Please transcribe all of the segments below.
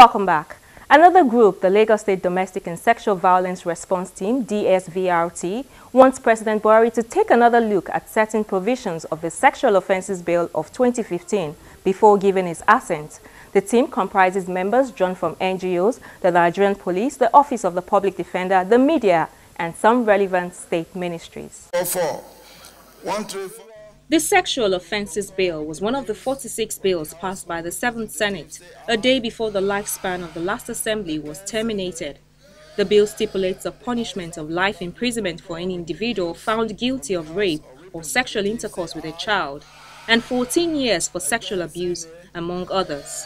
Welcome back. Another group, the Lagos State Domestic and Sexual Violence Response Team, DSVRT, wants President Buhari to take another look at certain provisions of the Sexual Offences Bill of 2015 before giving his assent. The team comprises members drawn from NGOs, the Nigerian Police, the Office of the Public Defender, the media, and some relevant state ministries. The Sexual Offences Bill was one of the 46 bills passed by the 7th Senate a day before the lifespan of the last assembly was terminated. The bill stipulates a punishment of life imprisonment for any individual found guilty of rape or sexual intercourse with a child, and 14 years for sexual abuse, among others.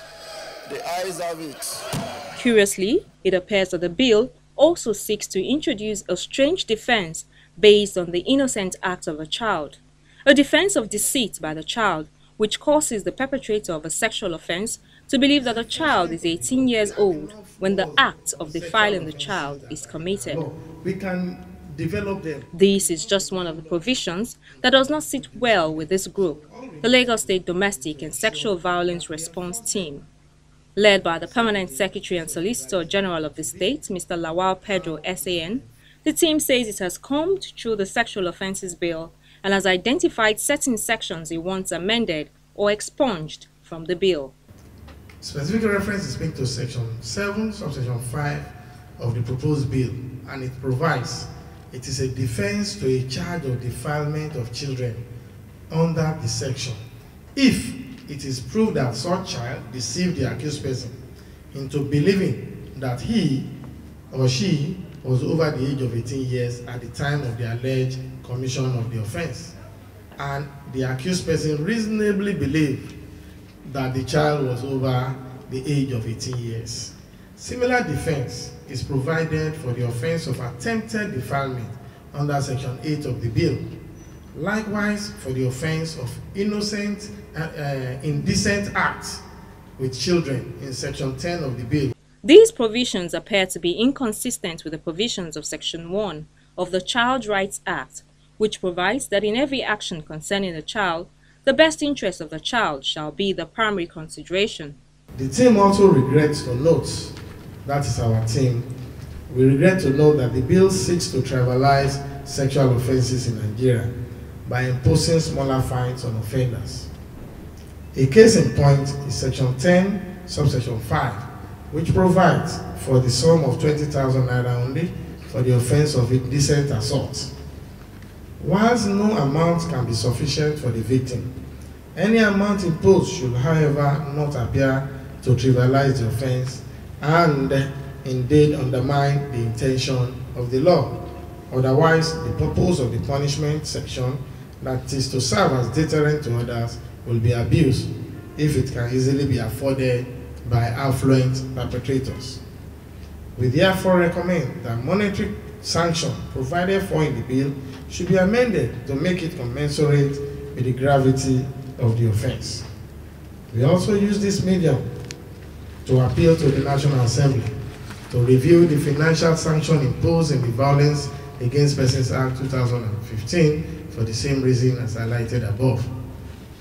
The eyes have it. Curiously, it appears that the bill also seeks to introduce a strange defense based on the innocent act of a child. A defense of deceit by the child, which causes the perpetrator of a sexual offense to believe that the child is 18 years old when the act of defiling the child is committed. We can develop them. This is just one of the provisions that does not sit well with this group, the Lagos State Domestic and Sexual Violence Response Team. Led by the Permanent Secretary and Solicitor General of the state, Mr. Lawal Pedro SAN, the team says it has combed through the Sexual Offences Bill and has identified certain sections it wants amended or expunged from the bill. Specific reference is made to Section 7, Subsection 5 of the proposed bill, and it provides it is a defense to a charge of defilement of children under the section if it is proved that such child deceived the accused person into believing that he or she was over the age of 18 years at the time of the alleged commission of the offense, and the accused person reasonably believed that the child was over the age of 18 years. Similar defense is provided for the offense of attempted defilement under Section 8 of the bill. Likewise, for the offense of innocent indecent acts with children in Section 10 of the bill. These provisions appear to be inconsistent with the provisions of Section 1 of the Child Rights Act, which provides that in every action concerning the child, the best interest of the child shall be the primary consideration. The team also regrets to note, that is our team, we regret to note that the bill seeks to trivialize sexual offenses in Nigeria by imposing smaller fines on offenders. A case in point is Section 10, Subsection 5, which provides for the sum of 20,000 naira only for the offense of indecent assault. Whilst no amount can be sufficient for the victim, any amount imposed should, however, not appear to trivialize the offense and indeed undermine the intention of the law. Otherwise, the purpose of the punishment section, that is to serve as deterrent to others, will be abused if it can easily be afforded by affluent perpetrators. We therefore recommend that monetary sanction provided for in the bill should be amended to make it commensurate with the gravity of the offense. We also use this medium to appeal to the National Assembly to review the financial sanction imposed in the Violence Against Persons Act 2015 for the same reason as highlighted above.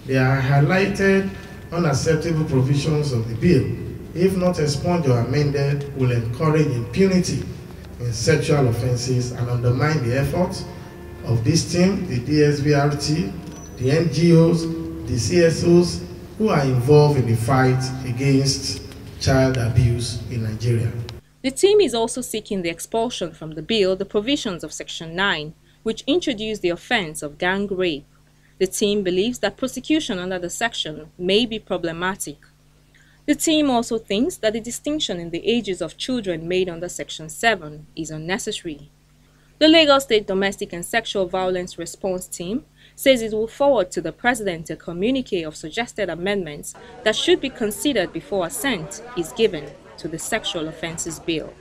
They are highlighted unacceptable provisions of the bill, if not expunged or amended, will encourage impunity in sexual offenses and undermine the efforts of this team, the DSVRT, the NGOs, the CSOs who are involved in the fight against child abuse in Nigeria. The team is also seeking the expulsion from the bill the provisions of Section 9, which introduce the offense of gang rape. The team believes that prosecution under the section may be problematic. The team also thinks that the distinction in the ages of children made under Section 7 is unnecessary. The Lagos State Domestic and Sexual Violence Response Team says it will forward to the President a communique of suggested amendments that should be considered before assent is given to the Sexual Offences Bill.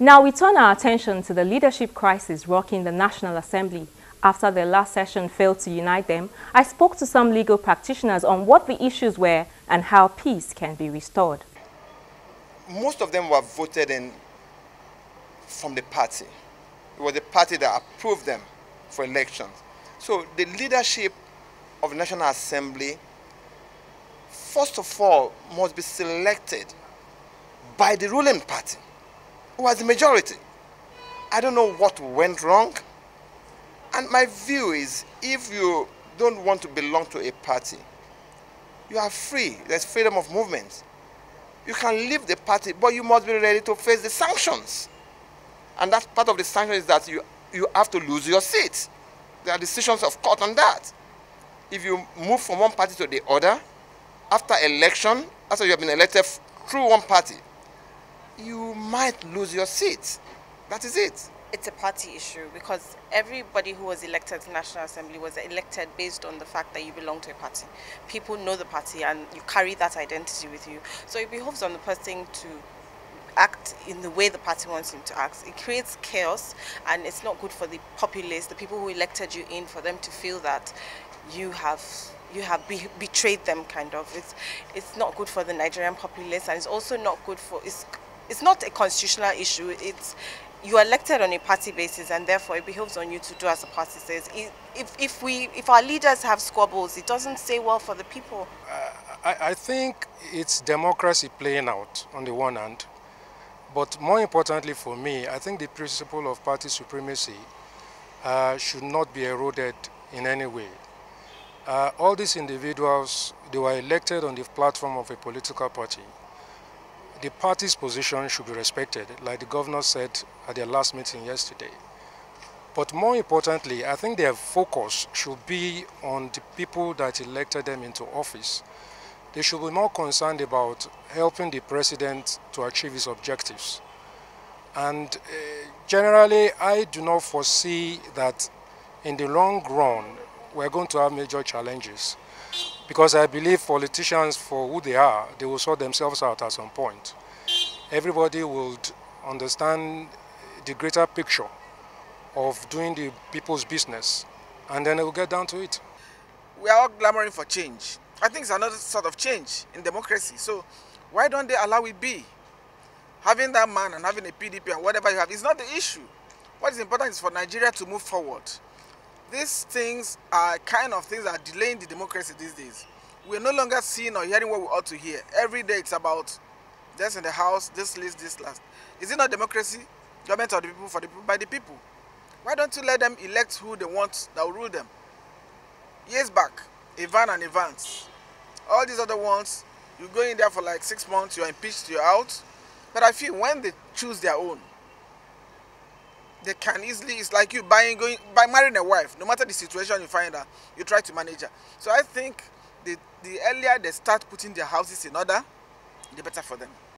Now we turn our attention to the leadership crisis rocking the National Assembly. After their last session failed to unite them, I spoke to some legal practitioners on what the issues were and how peace can be restored. Most of them were voted in from the party. It was the party that approved them for elections. So the leadership of the National Assembly, first of all, must be selected by the ruling party, who has the majority. I don't know what went wrong. And my view is, if you don't want to belong to a party, you are free. There's freedom of movement. You can leave the party, but you must be ready to face the sanctions. And that part of the sanction is that you have to lose your seat. There are decisions of court on that. If you move from one party to the other, after election, after you have been elected through one party, you might lose your seat. That is it. It's a party issue because everybody who was elected to National Assembly was elected based on the fact that you belong to a party. People know the party and you carry that identity with you. So it behoves on the person to act in the way the party wants him to act. It creates chaos and it's not good for the populace, the people who elected you in, for them to feel that you have betrayed them, kind of. It's not good for the Nigerian populace, and it's also not good for, it's not a constitutional issue. You are elected on a party basis, and therefore it behoves on you to do as the party says. If our leaders have squabbles, it doesn't say well for the people. I think it's democracy playing out on the one hand, but more importantly for me, I think the principle of party supremacy should not be eroded in any way. All these individuals, they were elected on the platform of a political party. The party's position should be respected, like the governor said at their last meeting yesterday. But more importantly, I think their focus should be on the people that elected them into office. They should be more concerned about helping the president to achieve his objectives. And generally, I do not foresee that in the long run, we're going to have major challenges. Because I believe politicians, for who they are, they will sort themselves out at some point. Everybody will understand the greater picture of doing the people's business, and then they will get down to it. We are all clamoring for change. I think it's another sort of change in democracy. So why don't they allow it be? Having that man and having a PDP and whatever you have is not the issue. What is important is for Nigeria to move forward. These things are kind of things that are delaying the democracy these days. We're no longer seeing or hearing what we ought to hear. Every day it's about this in the house, this list, this last. Is it not democracy? Government of the people, for the people, by the people. Why don't you let them elect who they want that will rule them? Years back, Ivan and Evans. All these other ones, you go in there for like 6 months, you're impeached, you're out. But I feel when they choose their own, they can easily, it's like you by marrying a wife. No matter the situation you find her, you try to manage her. So I think the earlier they start putting their houses in order, the better for them.